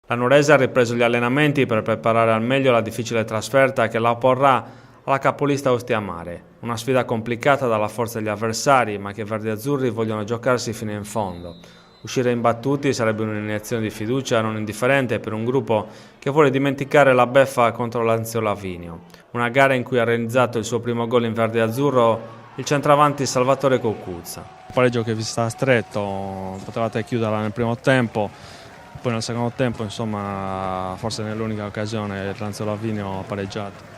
La Nuorese ha ripreso gli allenamenti per preparare al meglio la difficile trasferta che la opporrà alla capolista Ostia Mare. Una sfida complicata dalla forza degli avversari, ma che i verdi-azzurri vogliono giocarsi fino in fondo. Uscire imbattuti sarebbe un'iniezione di fiducia non indifferente per un gruppo che vuole dimenticare la beffa contro l'Anzio Lavinio. Una gara in cui ha realizzato il suo primo gol in verde-azzurro il centravanti Salvatore Cucuzza. Un pareggio che vi sta stretto, potevate chiuderla nel primo tempo. Poi nel secondo tempo, insomma, forse nell'unica occasione l'Anzio Lavinio ha pareggiato.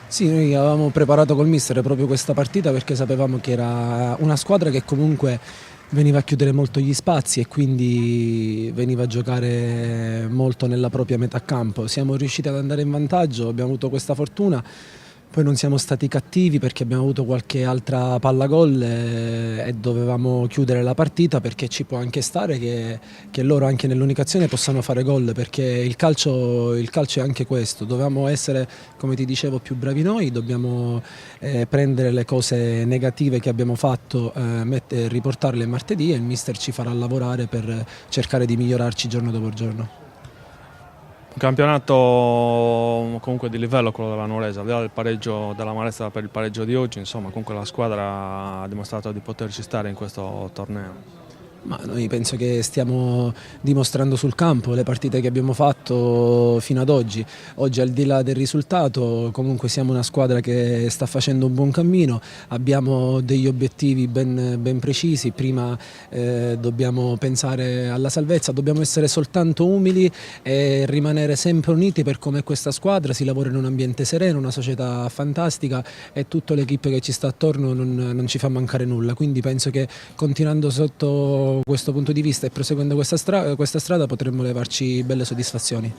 Sì, noi avevamo preparato col mister proprio questa partita perché sapevamo che era una squadra che comunque veniva a chiudere molto gli spazi e quindi veniva a giocare molto nella propria metà campo. Siamo riusciti ad andare in vantaggio, abbiamo avuto questa fortuna. Poi non siamo stati cattivi perché abbiamo avuto qualche altra palla gol e dovevamo chiudere la partita, perché ci può anche stare che loro anche nell'unica azione possano fare gol, perché il calcio è anche questo. Dovevamo essere, come ti dicevo, più bravi noi, dobbiamo prendere le cose negative che abbiamo fatto, riportarle martedì, e il mister ci farà lavorare per cercare di migliorarci giorno dopo giorno. Un campionato comunque di livello quello della Nuorese, al di là del pareggio, dell'amarezza per il pareggio di oggi, insomma comunque la squadra ha dimostrato di poterci stare in questo torneo. Ma noi penso che stiamo dimostrando sul campo le partite che abbiamo fatto fino ad oggi. Oggi, al di là del risultato, comunque siamo una squadra che sta facendo un buon cammino, abbiamo degli obiettivi ben precisi. Prima dobbiamo pensare alla salvezza, dobbiamo essere soltanto umili e rimanere sempre uniti per come questa squadra si lavora in un ambiente sereno, una società fantastica, e tutta l'equipe che ci sta attorno non ci fa mancare nulla. Quindi penso che continuando sotto questo punto di vista e proseguendo questa strada potremmo levarci belle soddisfazioni.